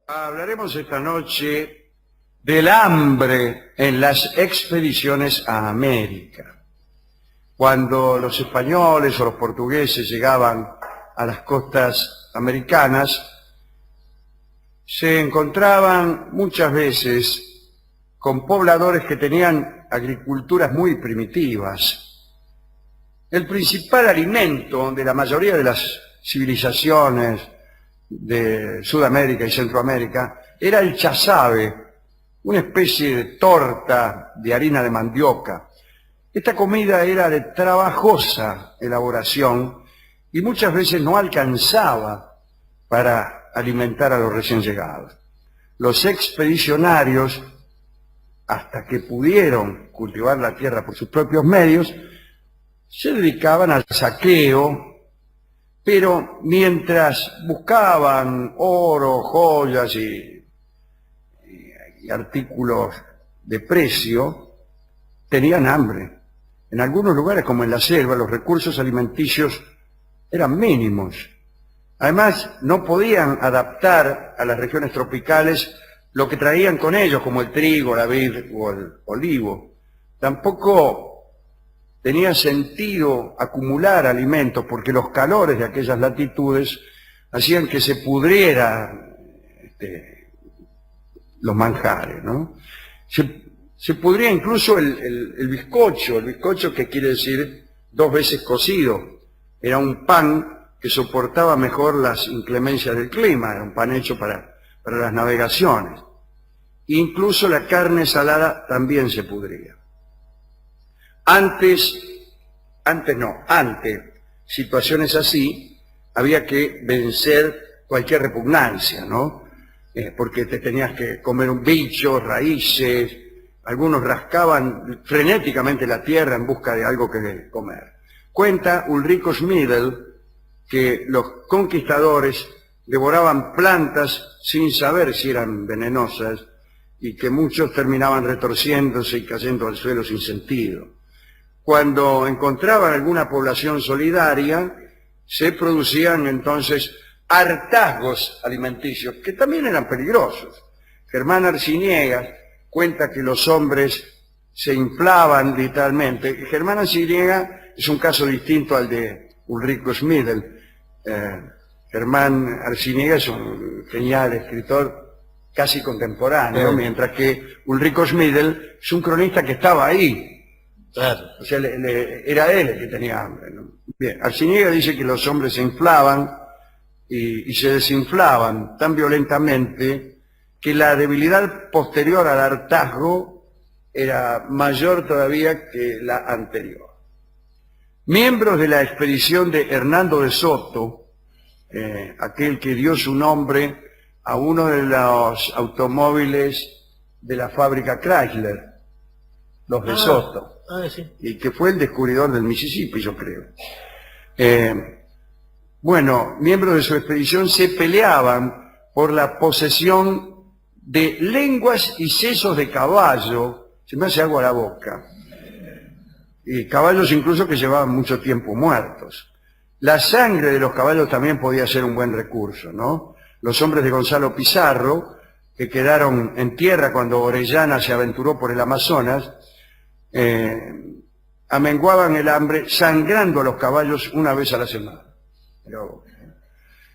Hablaremos esta noche del hambre en las expediciones a América. Cuando los españoles o los portugueses llegaban a las costas americanas, se encontraban muchas veces con pobladores que tenían agriculturas muy primitivas. El principal alimento de la mayoría de las civilizaciones de Sudamérica y Centroamérica era el chazabe, una especie de torta de harina de mandioca. Esta comida era de trabajosa elaboración y muchas veces no alcanzaba para alimentar a los recién llegados. Los expedicionarios, hasta que pudieron cultivar la tierra por sus propios medios, se dedicaban al saqueo, pero mientras buscaban oro, joyas y artículos de precio, tenían hambre. En algunos lugares, como en la selva, los recursos alimenticios eran mínimos. Además, no podían adaptar a las regiones tropicales lo que traían con ellos, como el trigo, la vid o el olivo. Tampoco tenía sentido acumular alimentos porque los calores de aquellas latitudes hacían que se pudrieran los manjares, ¿no? Se pudría incluso el bizcocho que quiere decir 2 veces cocido. Era un pan que soportaba mejor las inclemencias del clima, era un pan hecho para las navegaciones. Incluso la carne salada también se pudría. Antes, situaciones así, había que vencer cualquier repugnancia, ¿no? Porque te tenías que comer un bicho, raíces, algunos rascaban frenéticamente la tierra en busca de algo que comer. Cuenta Ulrico Schmidl que los conquistadores devoraban plantas sin saber si eran venenosas y que muchos terminaban retorciéndose y cayendo al suelo sin sentido. Cuando encontraban alguna población solidaria, se producían entonces hartazgos alimenticios, que también eran peligrosos. Germán Arciniegas cuenta que los hombres se inflaban literalmente. Germán Arciniegas es un caso distinto al de Ulrico Schmidl. Germán Arciniegas es un genial escritor casi contemporáneo, mientras que Ulrico Schmidl es un cronista que estaba ahí. Claro. O sea, era él el que tenía hambre, ¿no? Bien, Arciniegas dice que los hombres se inflaban y se desinflaban tan violentamente que la debilidad posterior al hartazgo era mayor todavía que la anterior. Miembros de la expedición de Hernando de Soto, aquel que dio su nombre a uno de los automóviles de la fábrica Chrysler, los de Soto. Sí. Y que fue el descubridor del Mississippi, yo creo. Bueno, miembros de su expedición se peleaban por la posesión de lenguas y sesos de caballo. Se me hace agua la boca. Y caballos incluso que llevaban mucho tiempo muertos. La sangre de los caballos también podía ser un buen recurso, ¿no? Los hombres de Gonzalo Pizarro, que quedaron en tierra cuando Orellana se aventuró por el Amazonas, amenguaban el hambre sangrando a los caballos una vez a la semana. Pero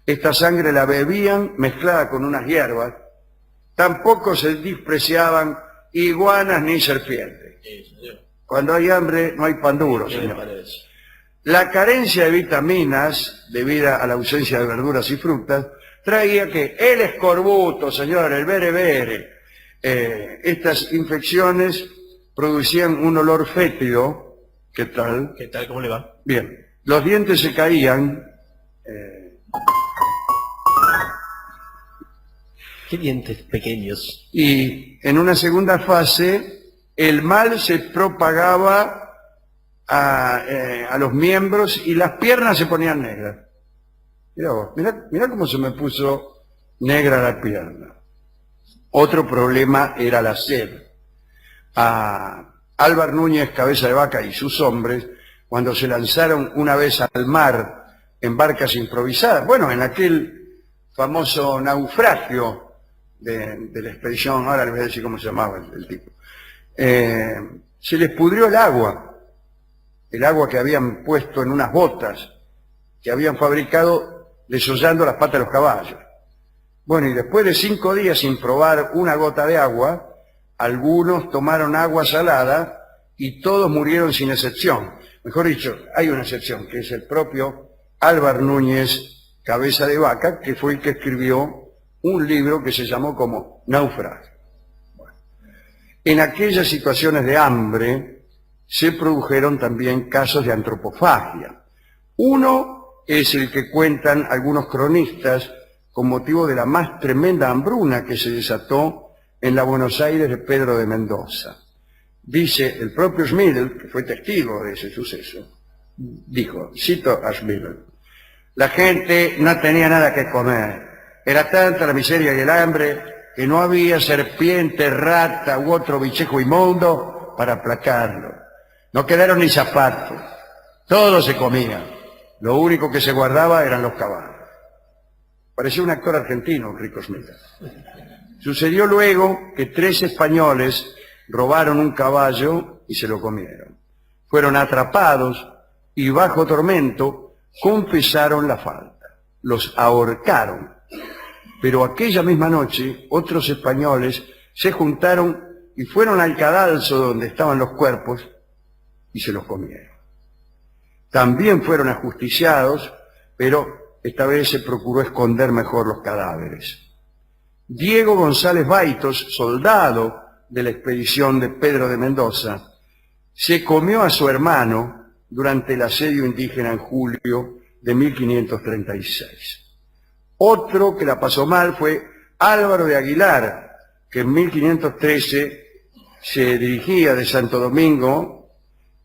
esta sangre la bebían mezclada con unas hierbas. Tampoco se despreciaban iguanas ni serpientes. Cuando hay hambre no hay pan duro, señor. La carencia de vitaminas, debida a la ausencia de verduras y frutas, traía que el escorbuto, señor, el berebere, estas infecciones producían un olor fétido. ¿Qué tal? ¿Qué tal? ¿Cómo le va? Bien. Los dientes se caían. ¿Qué dientes pequeños? Y en una segunda fase, el mal se propagaba a los miembros y las piernas se ponían negras. Mirá cómo se me puso negra la pierna. Otro problema era la sed. A Álvar Núñez Cabeza de Vaca y sus hombres, cuando se lanzaron una vez al mar en barcas improvisadas, bueno, en aquel famoso naufragio de la expedición, ahora les voy a decir cómo se llamaba el tipo, se les pudrió el agua que habían puesto en unas botas que habían fabricado desollando las patas de los caballos. Bueno, y después de 5 días sin probar una gota de agua, algunos tomaron agua salada y todos murieron sin excepción. Mejor dicho, hay una excepción, que es el propio Álvar Núñez Cabeza de Vaca, que fue el que escribió un libro que se llamó como Naufragio. Bueno, en aquellas situaciones de hambre se produjeron también casos de antropofagia. Uno es el que cuentan algunos cronistas con motivo de la más tremenda hambruna que se desató en la Buenos Aires de Pedro de Mendoza. Dice el propio Schmidl, que fue testigo de ese suceso, dijo, cito a Schmidl: la gente no tenía nada que comer. Era tanta la miseria y el hambre que no había serpiente, rata u otro bichejo inmundo para aplacarlo. No quedaron ni zapatos. Todo se comía. Lo único que se guardaba eran los caballos. Parecía un actor argentino, Rico Smith. Sucedió luego que 3 españoles robaron un caballo y se lo comieron. Fueron atrapados y bajo tormento confesaron la falta. Los ahorcaron. Pero aquella misma noche otros españoles se juntaron y fueron al cadalso donde estaban los cuerpos y se los comieron. También fueron ajusticiados, pero esta vez se procuró esconder mejor los cadáveres. Diego González Baitos, soldado de la expedición de Pedro de Mendoza, se comió a su hermano durante el asedio indígena en julio de 1536. Otro que la pasó mal fue Álvaro de Aguilar, que en 1513 se dirigía de Santo Domingo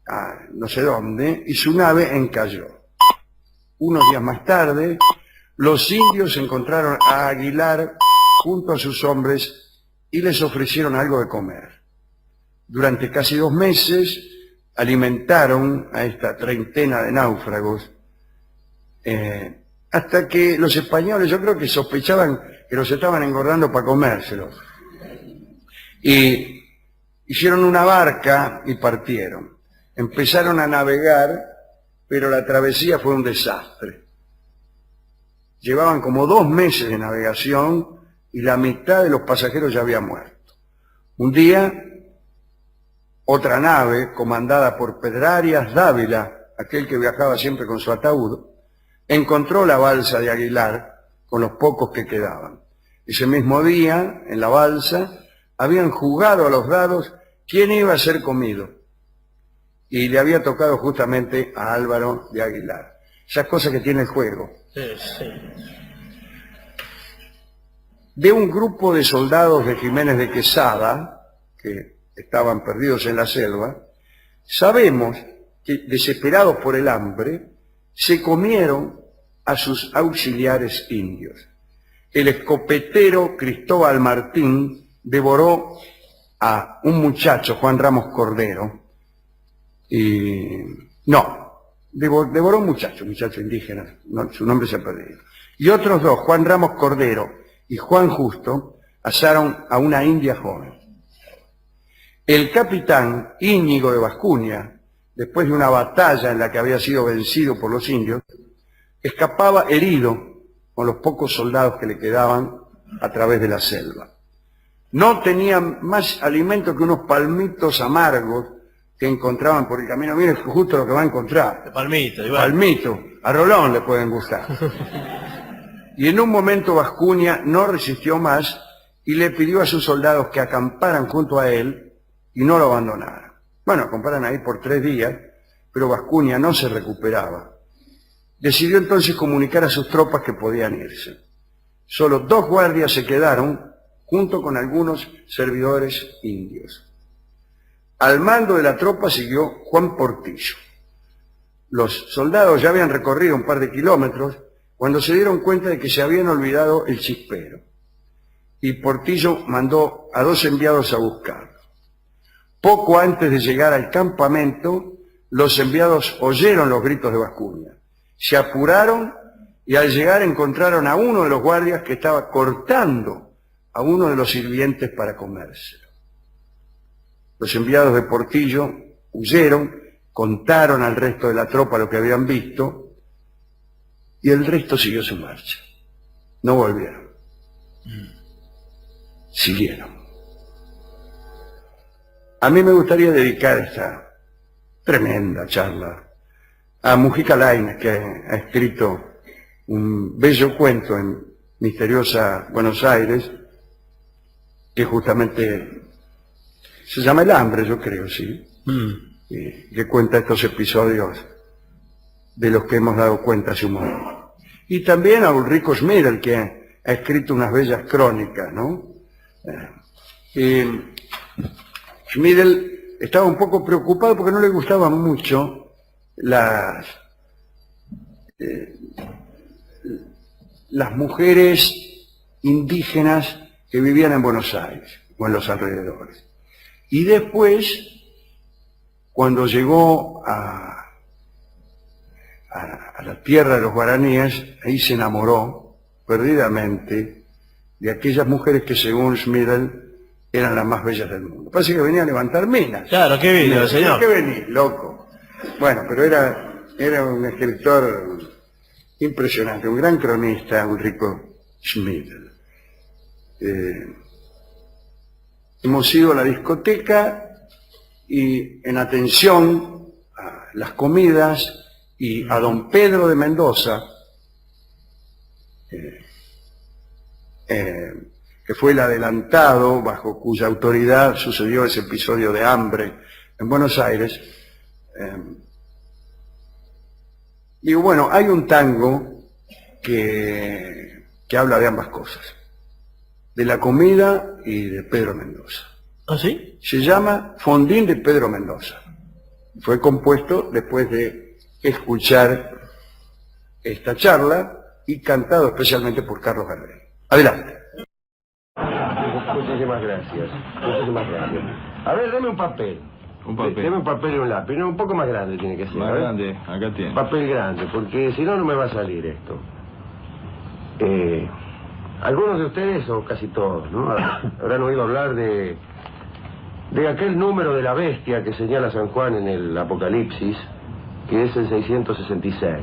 a no sé dónde y su nave encalló. Unos días más tarde, los indios encontraron a Aguilar junto a sus hombres y les ofrecieron algo de comer. Durante casi 2 meses alimentaron a esta treintena de náufragos, hasta que los españoles, yo creo que sospechaban que los estaban engordando para comérselos. Y hicieron una barca y partieron. Empezaron a navegar, pero la travesía fue un desastre. Llevaban como 2 meses de navegación y la mitad de los pasajeros ya había muerto. Un día, otra nave, comandada por Pedrarias Dávila, aquel que viajaba siempre con su ataúd, encontró la balsa de Aguilar con los pocos que quedaban. Ese mismo día, en la balsa, habían jugado a los dados quién iba a ser comido. Y le había tocado justamente a Álvaro de Aguilar. Esas cosas que tiene el juego. Sí. De un grupo de soldados de Jiménez de Quesada, que estaban perdidos en la selva, sabemos que, desesperados por el hambre, se comieron a sus auxiliares indios. El escopetero Cristóbal Martín devoró a un muchacho, Juan Ramos Cordero, devoró un muchacho indígena, su nombre se ha perdido. Y otros 2, Juan Ramos Cordero y Juan Justo, asaron a una india joven. El capitán Íñigo de Vascuña, después de una batalla en la que había sido vencido por los indios, escapaba herido con los pocos soldados que le quedaban a través de la selva. No tenían más alimento que unos palmitos amargos que encontraban por el camino. Miren justo lo que va a encontrar. De palmito, igual. Palmito, a Rolón le pueden gustar. Y en un momento Vascuña no resistió más y le pidió a sus soldados que acamparan junto a él y no lo abandonaran. Bueno, acamparan ahí por 3 días, pero Vascuña no se recuperaba. Decidió entonces comunicar a sus tropas que podían irse. Solo 2 guardias se quedaron junto con algunos servidores indios. Al mando de la tropa siguió Juan Portillo. Los soldados ya habían recorrido un par de kilómetros cuando se dieron cuenta de que se habían olvidado el chispero. Y Portillo mandó a 2 enviados a buscarlo. Poco antes de llegar al campamento, los enviados oyeron los gritos de Vascuña. Se apuraron y al llegar encontraron a uno de los guardias que estaba cortando a uno de los sirvientes para comérselo. Los enviados de Portillo huyeron, contaron al resto de la tropa lo que habían visto, y el resto siguió su marcha. No volvieron. Siguieron. A mí me gustaría dedicar esta tremenda charla a Mujica Lainez, que ha escrito un bello cuento en misteriosa Buenos Aires, que justamente se llama El hambre, yo creo, sí, que cuenta estos episodios de los que hemos dado cuenta hace un momento. Y también a Ulrico Schmidl, que ha escrito unas bellas crónicas, ¿no? Schmidl estaba un poco preocupado porque no le gustaban mucho las mujeres indígenas que vivían en Buenos Aires o en los alrededores. Y después, cuando llegó a la tierra de los guaraníes, ahí se enamoró perdidamente de aquellas mujeres que, según Schmidl, eran las más bellas del mundo. Parece que venía a levantar minas. Claro, qué vino, señor. ¿Qué venís, loco? Bueno, pero era un escritor impresionante, un gran cronista, Ulrico Schmidl. Hemos ido a la discoteca y, en atención a las comidas y a don Pedro de Mendoza, que fue el adelantado bajo cuya autoridad sucedió ese episodio de hambre en Buenos Aires. Digo, bueno, hay un tango que habla de ambas cosas, de la comida y de Pedro Mendoza. ¿Ah, sí? Se llama Fondín de Pedro Mendoza. Fue compuesto después de escuchar esta charla y cantado especialmente por Carlos Gardel. Adelante. Muchísimas gracias. Muchísimas gracias. A ver, deme un papel. Un papel. Deme un papel y un lápiz. No, un poco más grande tiene que ser. Más grande, acá tiene. Papel grande, porque si no, no me va a salir esto. Algunos de ustedes, o casi todos, ¿no? Habrán oído hablar de aquel número de la bestia que señala San Juan en el Apocalipsis, que es el 666.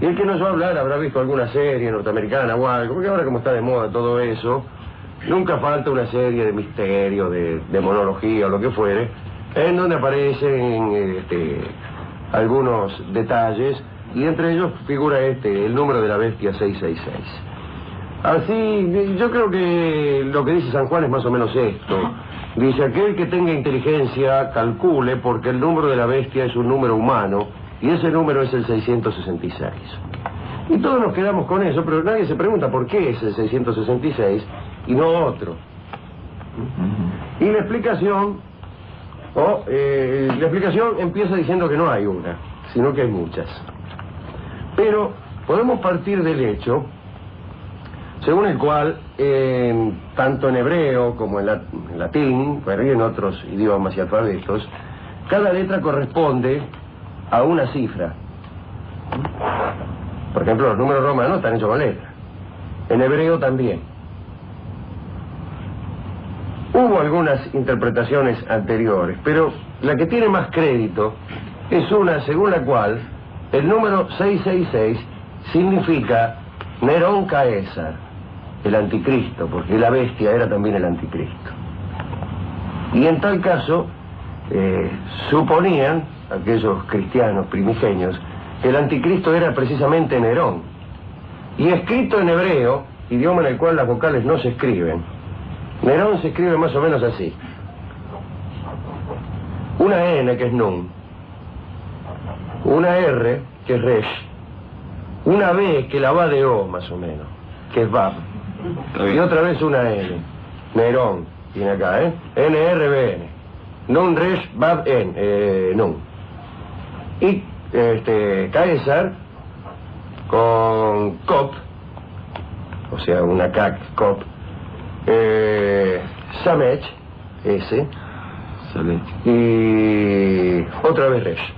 Y el que nos va a hablar habrá visto alguna serie norteamericana o algo, porque ahora como está de moda todo eso, nunca falta una serie de misterio, de demonología o lo que fuere, en donde aparecen algunos detalles, y entre ellos figura el número de la bestia 666. Así, yo creo que lo que dice San Juan es más o menos esto. Dice, aquel que tenga inteligencia calcule, porque el número de la bestia es un número humano, y ese número es el 666. Y todos nos quedamos con eso, pero nadie se pregunta por qué es el 666 y no otro. Y la explicación empieza diciendo que no hay una, sino que hay muchas. Pero podemos partir del hecho según el cual, tanto en hebreo como en latín, pero y en otros idiomas y alfabetos, cada letra corresponde a una cifra. Por ejemplo, los números romanos están hechos con letras. En hebreo también. Hubo algunas interpretaciones anteriores, pero la que tiene más crédito es una según la cual el número 666 significa Nerón Caesar, el anticristo, porque la bestia era también el anticristo. Y en tal caso, suponían aquellos cristianos primigenios que el anticristo era precisamente Nerón. Y escrito en hebreo, idioma en el cual las vocales no se escriben, Nerón se escribe más o menos así: una N, que es Nun, una R, que es Resh, una B, que la va de O, más o menos, que es Bab, y otra vez una N, Nerón, tiene acá, N-R-B-N, Nun, Resh, Bab, N, Nun. Y Caesar, con Cop, o sea, una CAC, Cop, Samech, S, y otra vez Resh.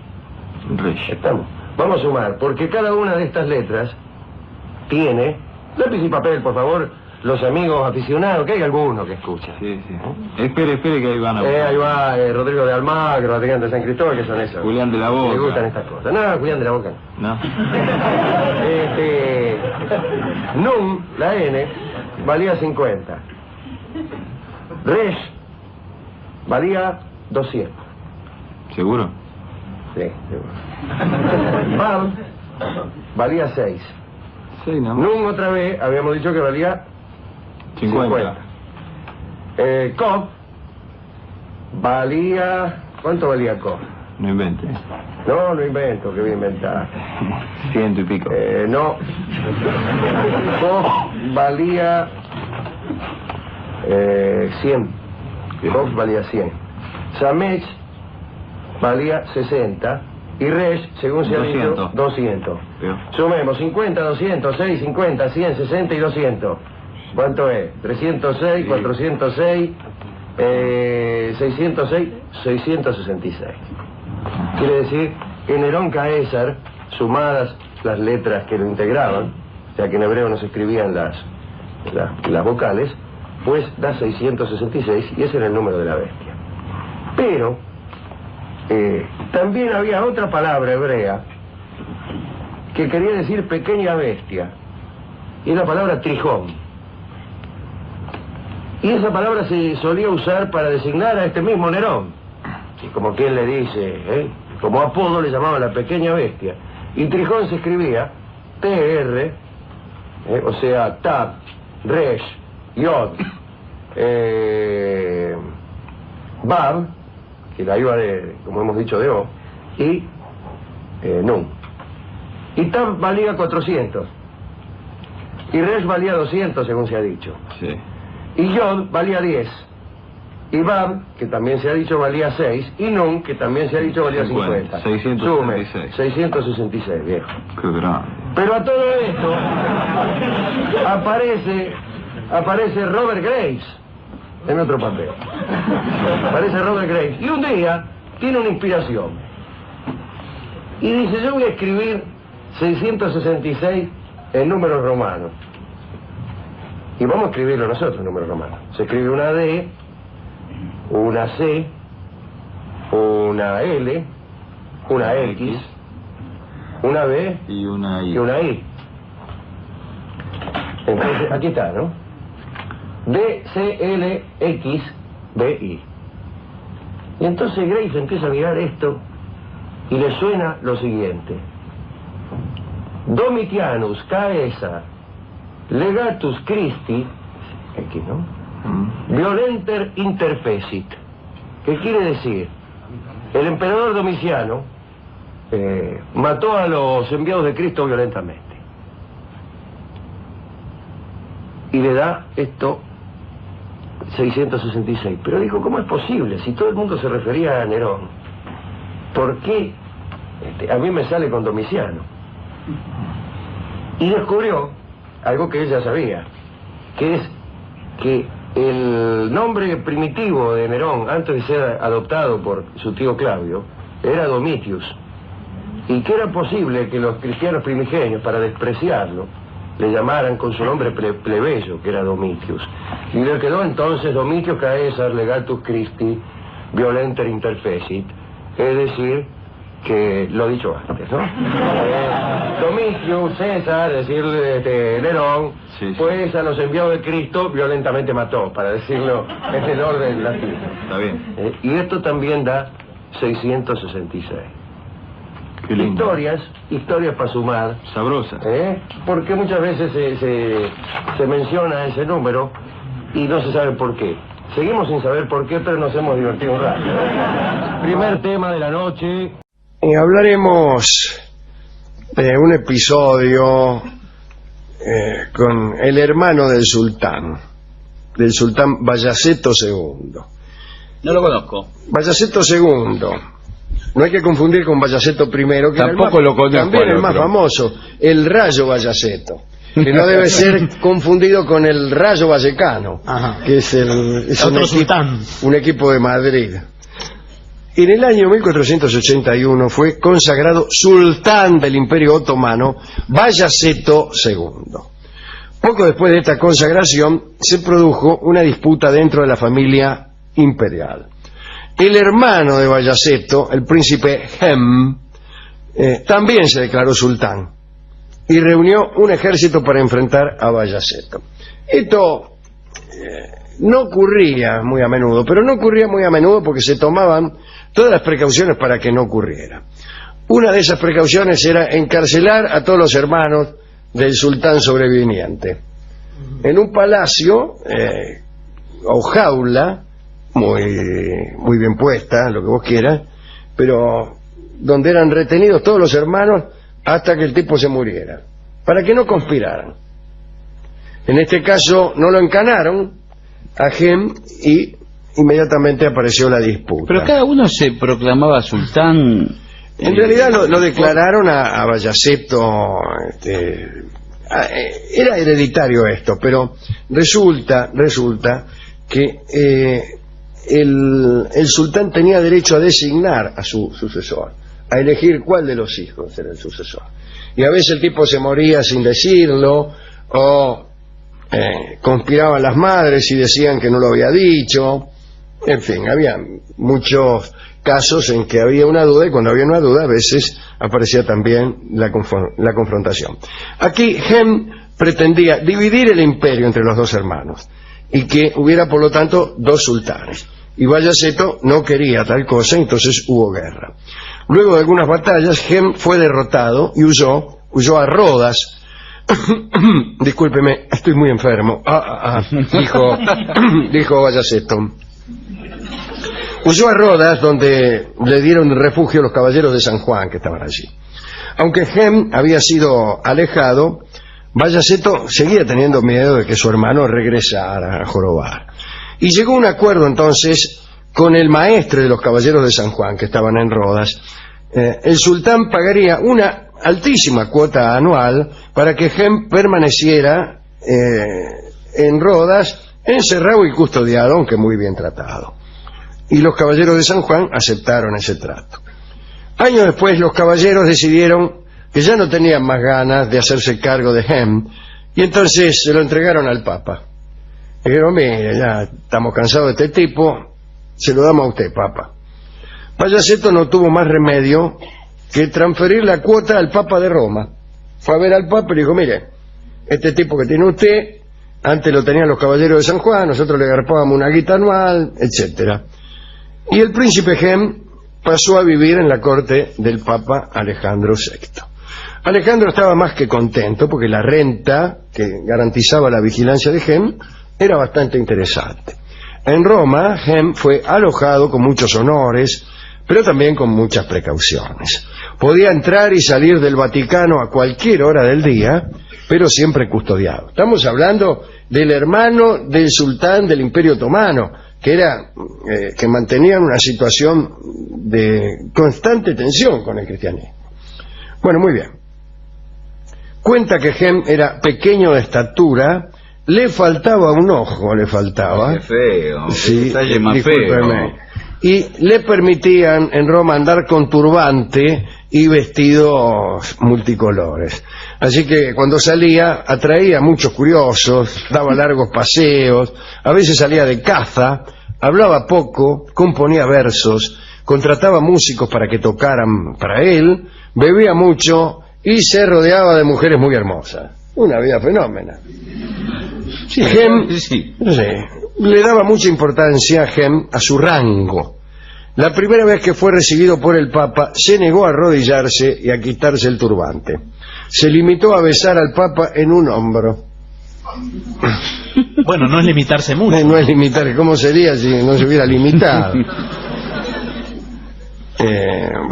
Estamos. Vamos a sumar, porque cada una de estas letras tiene, lápiz y papel, por favor, los amigos aficionados, que hay algunos que escuchan. Sí, sí. Espere que ahí van a... Ahí va Rodrigo de Almagro, Adrián de San Cristóbal, que son esos. Julián de la Boca. Me gustan estas cosas. No, Julián de la Boca No. Num, la N, valía 50. Res valía 200. ¿Seguro? Sí, seguro. Bab valía 6. Sí, no. Num otra vez habíamos dicho que valía 50. Cobb valía... ¿Cuánto valía Cobb? No invente. No invento, que voy a inventar. 100 y pico. No. Cobb valía 100. Cobb valía 100. Samech valía 60. Y Resh, según se ha dicho, 200. Pero... Sumemos 50, 200, 6, 50, 100, 60 y 200. ¿Cuánto es? 306, sí. 406, 606, 666. Quiere decir que Nerón Caesar, sumadas las letras que lo integraban, ya que en hebreo no se escribían las vocales, pues da 666 y ese era el número de la bestia. Pero también había otra palabra hebrea que quería decir pequeña bestia, y es la palabra trijón. Y esa palabra se solía usar para designar a este mismo Nerón, y como quien le dice, como apodo le llamaban la pequeña bestia. Y trijón se escribía TR, o sea, Tab, Resh, Yod, Bab, que la iba de, como hemos dicho, de O, y Nun. Y Tab valía 400. Y Resh valía 200, según se ha dicho. Sí. Y Yod valía 10. Y Bab, que también se ha dicho, valía 6. Y Nun, que también se ha dicho, valía 50. 666. Sume, 666, viejo. Qué grande. Pero a todo esto aparece Robert Graves en otro papel. Aparece Robert Graves. Y un día tiene una inspiración. Y dice, yo voy a escribir 666 en números romanos. Y vamos a escribirlo nosotros en números romanos. Se escribe una D, una C, una L, una X, una B y una I. Y una I. Entonces, aquí está, ¿no? D, C, L, X, B, I. Y entonces Grace empieza a mirar esto y le suena lo siguiente. Domitianus Caesar legatus Christi, aquí, ¿no? Violenter interfecit. ¿Qué quiere decir? El emperador Domiciano mató a los enviados de Cristo violentamente. Y le da esto 666. Pero dijo, ¿cómo es posible? Si todo el mundo se refería a Nerón, ¿por qué a mí me sale con Domiciano? Y descubrió algo que ella sabía, que es que el nombre primitivo de Nerón, antes de ser adoptado por su tío Claudio, era Domitius, y que era posible que los cristianos primigenios, para despreciarlo, le llamaran con su nombre plebeyo, que era Domitius. Y le quedó entonces Domitius Caesar legatus Christi violenter interfecit, es decir, que lo dicho antes, ¿no? Domitius César, es decir, Nerón, sí. Pues a los enviados de Cristo violentamente mató, para decirlo en el orden latino. Está bien. Y esto también da 666. Qué lindo. Historias para sumar. Sabrosas. Porque muchas veces se menciona ese número y no se sabe por qué. Seguimos sin saber por qué, pero nos hemos divertido un rato. Primer tema de la noche. Hablaremos de un episodio con el hermano del sultán Bayaceto II. No lo conozco. Bayaceto II. No hay que confundir con Bayaceto I, que tampoco lo conozco. También el más famoso, el Rayo Bayaceto, que no debe ser confundido con el Rayo Vallecano, que es un equipo de Madrid. En el año 1481 fue consagrado sultán del Imperio Otomano Bayaceto II. Poco después de esta consagración se produjo una disputa dentro de la familia imperial. El hermano de Bayaceto, el príncipe Hem, también se declaró sultán y reunió un ejército para enfrentar a Bayaceto. Esto no ocurría muy a menudo, pero no ocurría muy a menudo porque se tomaban todas las precauciones para que no ocurriera. Una de esas precauciones era encarcelar a todos los hermanos del sultán sobreviviente en un palacio o jaula muy bien puesta, lo que vos quieras, pero donde eran retenidos todos los hermanos hasta que el tipo se muriera, para que no conspiraran. En este caso no lo encanaron a Hem y inmediatamente apareció la disputa. Pero cada uno se proclamaba sultán. En realidad lo declararon a Bayaceto, era hereditario esto, pero resulta que el sultán tenía derecho a designar a su sucesor, a elegir cuál de los hijos era el sucesor. Y a veces el tipo se moría sin decirlo, o conspiraban las madres y decían que no lo había dicho. En fin, había muchos casos en que había una duda, y cuando había una duda a veces aparecía también la confrontación. Aquí Hem pretendía dividir el imperio entre los dos hermanos y que hubiera por lo tanto dos sultanes, y Bayaceto no quería tal cosa, entonces hubo guerra. Luego de algunas batallas Hem fue derrotado y huyó a Rodas. Discúlpeme, estoy muy enfermo, dijo Bayaceto. Huyó a Rodas, donde le dieron refugio los caballeros de San Juan que estaban allí. Aunque Hem había sido alejado, Bayaceto seguía teniendo miedo de que su hermano regresara a jorobar. Y llegó a un acuerdo entonces con el maestre de los caballeros de San Juan que estaban en Rodas. El sultán pagaría una altísima cuota anual para que Hem permaneciera en Rodas, encerrado y custodiado, aunque muy bien tratado. Y los caballeros de San Juan aceptaron ese trato. Años después los caballeros decidieron que ya no tenían más ganas de hacerse cargo de Hem, y entonces se lo entregaron al Papa. Dijeron: mire, ya estamos cansados de este tipo, se lo damos a usted, Papa. Bayaceto no tuvo más remedio que transferir la cuota al Papa de Roma. Fue a ver al Papa y dijo: mire, este tipo que tiene usted, antes lo tenían los caballeros de San Juan, nosotros le garpábamos una guita anual, etcétera. Y el príncipe Hem pasó a vivir en la corte del Papa Alejandro VI. Alejandro estaba más que contento porque la renta que garantizaba la vigilancia de Hem era bastante interesante. En Roma, Hem fue alojado con muchos honores, pero también con muchas precauciones. Podía entrar y salir del Vaticano a cualquier hora del día, pero siempre custodiado. Estamos hablando del hermano del sultán del Imperio Otomano, que mantenían una situación de constante tensión con el cristianismo. Bueno, muy bien. Cuenta que Hem era pequeño de estatura, le faltaba un ojo, Qué feo, sí, detalle más feo. Y le permitían en Roma andar con turbante y vestidos multicolores. Así que cuando salía atraía a muchos curiosos, daba largos paseos, a veces salía de caza, hablaba poco, componía versos, contrataba músicos para que tocaran para él, bebía mucho y se rodeaba de mujeres muy hermosas. Una vida fenómena. Sí, Hem, sí. le daba mucha importancia Hem a su rango. La primera vez que fue recibido por el Papa, se negó a arrodillarse y a quitarse el turbante. Se limitó a besar al Papa en un hombro. Bueno, no es limitarse mucho. No es limitar, ¿cómo sería si no se hubiera limitado?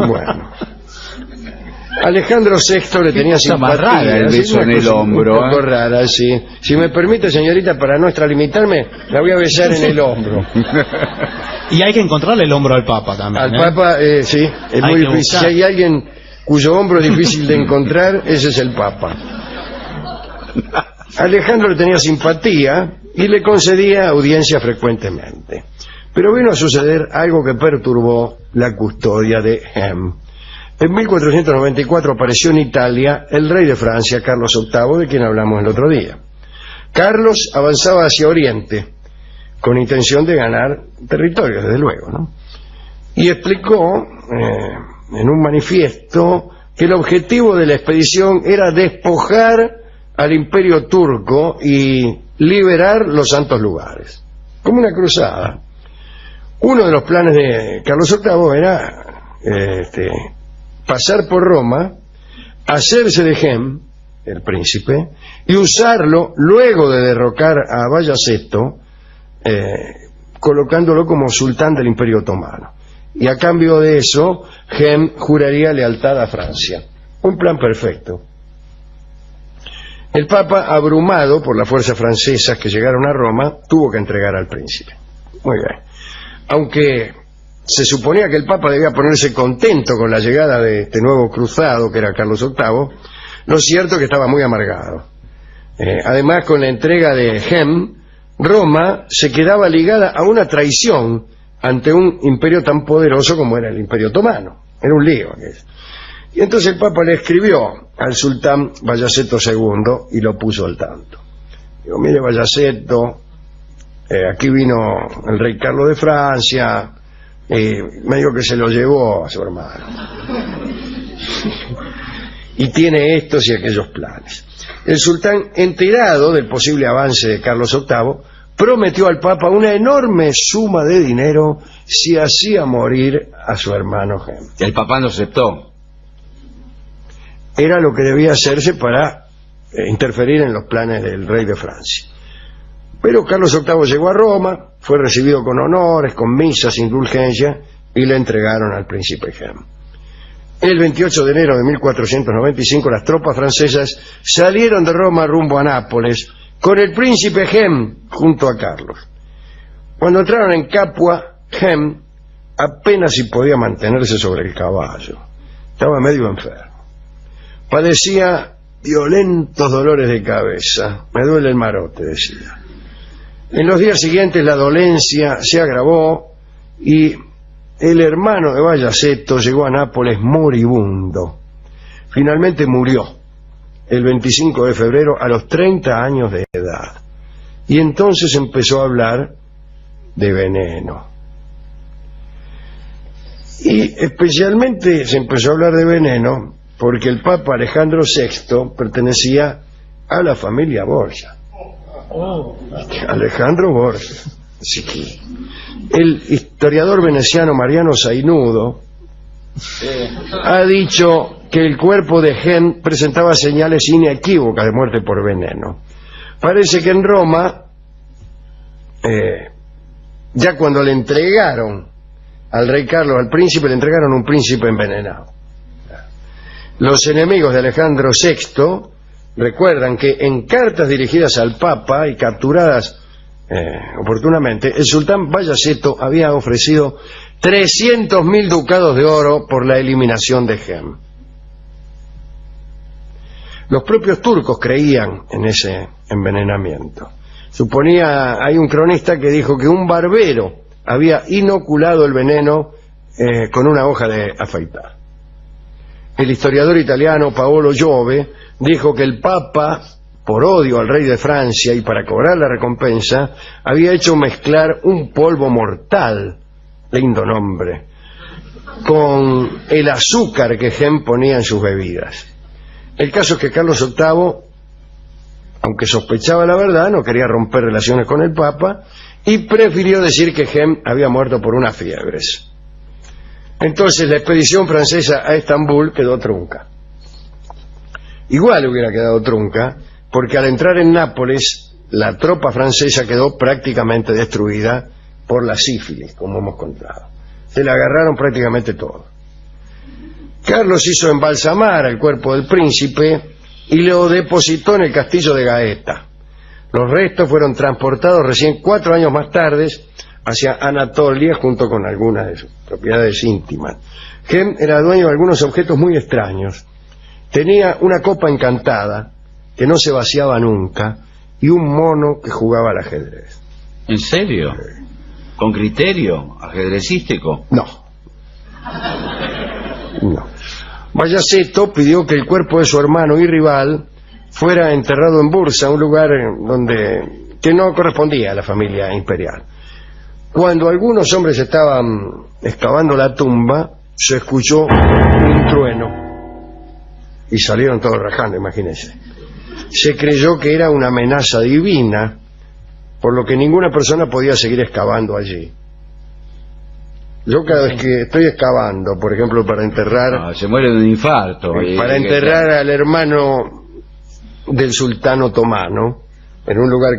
Bueno. Alejandro VI le tenía simpatía. Rara el beso en el hombro. Un poco rara, sí. Si me permite, señorita, para no extralimitarme, la voy a besar en el hombro. Y hay que encontrarle el hombro al Papa también. Al Papa, sí, es muy difícil. Si hay alguien cuyo hombro es difícil de encontrar, ese es el Papa. Alejandro le tenía simpatía y le concedía audiencia frecuentemente. Pero vino a suceder algo que perturbó la custodia de Hem. En 1494 apareció en Italia el rey de Francia, Carlos VIII, de quien hablamos el otro día. Carlos avanzaba hacia Oriente, con intención de ganar territorio, desde luego, ¿no? Y explicó en un manifiesto que el objetivo de la expedición era despojar al imperio turco y liberar los santos lugares, como una cruzada. Uno de los planes de Carlos VIII era pasar por Roma, hacerse de Gem, el príncipe, y usarlo luego de derrocar a Bayaceto, colocándolo como sultán del Imperio Otomano. Y a cambio de eso, Gem juraría lealtad a Francia. Un plan perfecto. El Papa, abrumado por las fuerzas francesas que llegaron a Roma, tuvo que entregar al príncipe. Muy bien. Aunque se suponía que el Papa debía ponerse contento con la llegada de este nuevo cruzado, que era Carlos VIII, lo cierto es que estaba muy amargado. Además, con la entrega de Gem, Roma se quedaba ligada a una traición ante un imperio tan poderoso como era el Imperio Otomano. Era un lío aquello. Y entonces el Papa le escribió al sultán Bayaceto II y lo puso al tanto. Digo, mire Bayaceto, aquí vino el rey Carlos de Francia, me dijo que se lo llevó a su hermano. Y tiene estos y aquellos planes. El sultán, enterado del posible avance de Carlos VIII, prometió al Papa una enorme suma de dinero si hacía morir a su hermano Gem. El Papa no aceptó. Era lo que debía hacerse para interferir en los planes del rey de Francia. Pero Carlos VIII llegó a Roma, fue recibido con honores, con misas, indulgencias, y le entregaron al príncipe Gem. El 28 de enero de 1495 las tropas francesas salieron de Roma rumbo a Nápoles con el príncipe Gem junto a Carlos. Cuando entraron en Capua, Gem apenas si podía mantenerse sobre el caballo. Estaba medio enfermo. Padecía violentos dolores de cabeza. Me duele el marote, decía. En los días siguientes la dolencia se agravó y el hermano de Bayaceto llegó a Nápoles moribundo. Finalmente murió el 25 de febrero a los 30 años de edad. Y entonces empezó a hablar de veneno. Y especialmente se empezó a hablar de veneno porque el Papa Alejandro VI pertenecía a la familia Borgia. Alejandro Borgia. Así que el historiador veneciano Mariano Zainudo ha dicho que el cuerpo de Gem presentaba señales inequívocas de muerte por veneno. Parece que en Roma, ya cuando le entregaron al rey Carlos, al príncipe, le entregaron un príncipe envenenado. Los enemigos de Alejandro VI recuerdan que en cartas dirigidas al Papa y capturadas oportunamente, el sultán Bayaceto había ofrecido 300.000 ducados de oro por la eliminación de Gem. Los propios turcos creían en ese envenenamiento. Hay un cronista que dijo que un barbero había inoculado el veneno con una hoja de afeitar. El historiador italiano Paolo Giove dijo que el Papa, por odio al rey de Francia y para cobrar la recompensa, había hecho mezclar un polvo mortal, lindo nombre, con el azúcar que Gem ponía en sus bebidas. El caso es que Carlos VIII, aunque sospechaba la verdad, no quería romper relaciones con el Papa y prefirió decir que Gem había muerto por unas fiebres. Entonces la expedición francesa a Estambul quedó trunca. Igual hubiera quedado trunca, porque al entrar en Nápoles, la tropa francesa quedó prácticamente destruida por la sífilis, como hemos contado. Se la agarraron prácticamente todo. Carlos hizo embalsamar el cuerpo del príncipe y lo depositó en el castillo de Gaeta. Los restos fueron transportados recién 4 años más tarde hacia Anatolia junto con algunas de sus propiedades íntimas. Gem era dueño de algunos objetos muy extraños. Tenía una copa encantada que no se vaciaba nunca y un mono que jugaba al ajedrez. ¿En serio? ¿Con criterio ajedrecístico? No. Bayaceto pidió que el cuerpo de su hermano y rival fuera enterrado en Bursa, un lugar que no correspondía a la familia imperial. Cuando algunos hombres estaban excavando la tumba, se escuchó un trueno y salieron todos rajando, imagínense. Se creyó que era una amenaza divina, por lo que ninguna persona podía seguir excavando allí. Yo cada vez que estoy excavando, por ejemplo, para enterrar... se muere de un infarto. Para enterrar al hermano del sultán otomano, en un lugar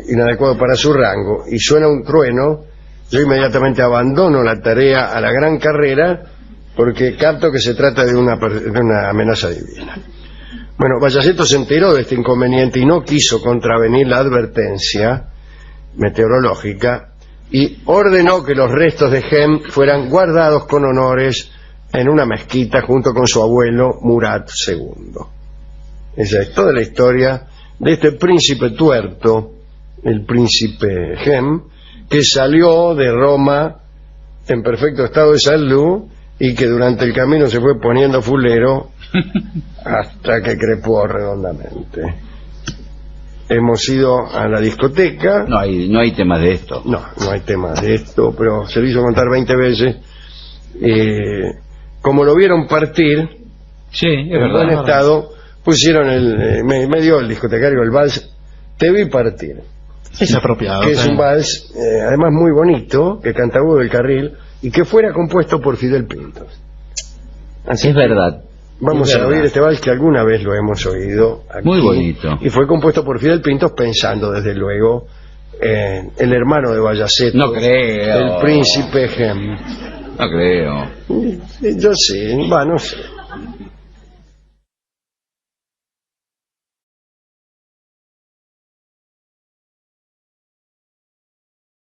inadecuado para su rango, y suena un trueno, yo inmediatamente abandono la tarea a la gran carrera, porque capto que se trata de una amenaza divina. Bueno, Bayaceto se enteró de este inconveniente y no quiso contravenir la advertencia meteorológica y ordenó que los restos de Gem fueran guardados con honores en una mezquita junto con su abuelo Murat II. Esa es toda la historia de este príncipe tuerto, el príncipe Gem, que salió de Roma en perfecto estado de salud y que durante el camino se fue poniendo fulero hasta que crepó redondamente. Hemos ido a la discoteca. No hay temas de esto. No hay temas de esto, pero se lo hizo contar 20 veces. Como lo vieron partir, Sí, es en buen estado, pusieron me dio el discotecario el vals Te vi partir. Es apropiado. Que es un vals, además muy bonito, que canta Hugo del Carril, y que fuera compuesto por Fidel Pintos. Así Es que verdad. vamos Es a verdad. oír este vals que alguna vez lo hemos oído aquí. Muy bonito. Y fue compuesto por Fidel Pintos pensando, desde luego, en el hermano de Bayaceto. No creo. El príncipe Gem. No creo. Yo sí, no sé.